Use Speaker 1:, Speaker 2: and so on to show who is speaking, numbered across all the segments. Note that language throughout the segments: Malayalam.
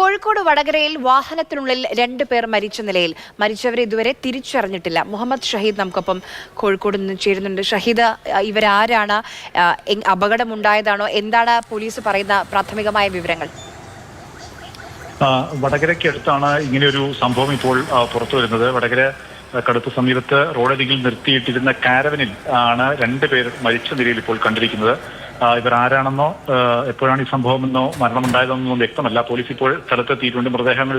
Speaker 1: കോഴിക്കോട് വടകരയിൽ വാഹനത്തിനുള്ളിൽ 2 പേർ മരിച്ച നിലയിൽ. മരിച്ചവരെ ഇതുവരെ തിരിച്ചറിഞ്ഞിട്ടില്ല. മുഹമ്മദ് ഷഹീദ് നമുക്കൊപ്പം കോഴിക്കോട് നിന്ന് ചേരുന്നുണ്ട്. ഷഹീദ്, ഇവരാരാണ്? അപകടമുണ്ടായതാണോ? എന്താണ് പോലീസ് പറയുന്ന പ്രാഥമികമായ വിവരങ്ങൾ?
Speaker 2: വടകരയ്ക്ക് അടുത്താണ് ഇങ്ങനെയൊരു സംഭവം ഇപ്പോൾ പുറത്തു വരുന്നത്. വടകര കടുത്ത സമീപത്ത് റോഡരികിൽ നിർത്തിയിട്ടിരുന്ന കാരവനിൽ ആണ് 2 പേർ മരിച്ച നിലയിൽ ഇപ്പോൾ കണ്ടിരിക്കുന്നത്. ഇവർ ആരാണെന്നോ എപ്പോഴാണ് ഈ സംഭവമെന്നോ മരണമുണ്ടായതെന്നോ വ്യക്തമല്ല. പോലീസ് ഇപ്പോൾ സ്ഥലത്തെത്തിയിട്ടുണ്ട്. മൃതദേഹങ്ങൾ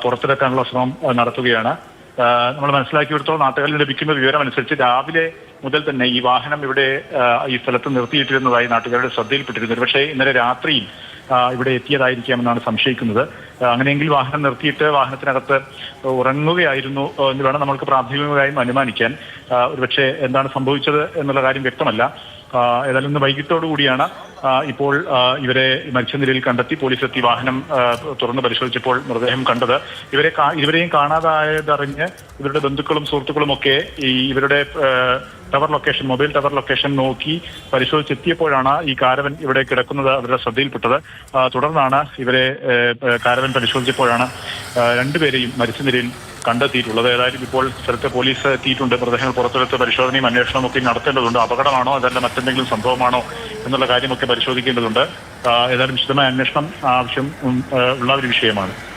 Speaker 2: പുറത്തെടുക്കാനുള്ള ശ്രമം നടത്തുകയാണ്. നമ്മൾ മനസ്സിലാക്കിയെടുത്തോളം നാട്ടുകാരിൽ ലഭിക്കുന്ന വിവരം അനുസരിച്ച് രാവിലെ മുതൽ തന്നെ ഈ വാഹനം ഇവിടെ ഈ സ്ഥലത്ത് നിർത്തിയിട്ടിരുന്നതായി നാട്ടുകാരുടെ ശ്രദ്ധയിൽപ്പെട്ടിരുന്നു. പക്ഷേ ഇന്നലെ രാത്രിയിൽ ഇവിടെ എത്തിയതായിരിക്കാമെന്നാണ് സംശയിക്കുന്നത്. അങ്ങനെയെങ്കിൽ വാഹനം നിർത്തിയിട്ട് വാഹനത്തിനകത്ത് ഉറങ്ങുകയായിരുന്നു എന്ന് വേണം നമ്മൾക്ക് പ്രാഥമികമായും അനുമാനിക്കാൻ. ഒരുപക്ഷെ എന്താണ് സംഭവിച്ചത് എന്നുള്ള കാര്യം വ്യക്തമല്ല. ഏതായാലും ഇന്ന് വൈകിട്ടോടു കൂടിയാണ് ഇപ്പോൾ ഇവരെ മരിച്ച നിലയിൽ കണ്ടെത്തി പോലീസ് എത്തി വാഹനം തുറന്ന് പരിശോധിച്ചപ്പോൾ മൃതദേഹം കണ്ടത്. ഇവരെയും കാണാതായതറിഞ്ഞ് ഇവരുടെ ബന്ധുക്കളും സുഹൃത്തുക്കളും ഒക്കെ ഇവരുടെ മൊബൈൽ ടവർ ലൊക്കേഷൻ നോക്കി പരിശോധിച്ചെത്തിയപ്പോഴാണ് ഈ കാരവൻ ഇവിടെ കിടക്കുന്നത് അവരുടെ ശ്രദ്ധയിൽപ്പെട്ടത്. തുടർന്നാണ് ഇവരെ കാരവൻ പരിശോധിച്ചപ്പോഴാണ് 2 പേരെയും മരിച്ച നിലയിൽ കണ്ടെത്തിയിട്ടുള്ളത്. ഏതായാലും ഇപ്പോൾ സ്ഥലത്തെ പോലീസ് എത്തിയിട്ടുണ്ട്. മൃതദേഹങ്ങൾ പുറത്തെടുത്ത് പരിശോധനയും അന്വേഷണവും ഒക്കെ നടത്തേണ്ടതുണ്ട്. അപകടമാണോ അതല്ല മറ്റെന്തെങ്കിലും സംഭവമാണോ എന്നുള്ള കാര്യമൊക്കെ പരിശോധിക്കേണ്ടതുണ്ട്. ഏതായാലും വിശദമായ അന്വേഷണം ആവശ്യം ഉള്ള ഒരു വിഷയമാണ്.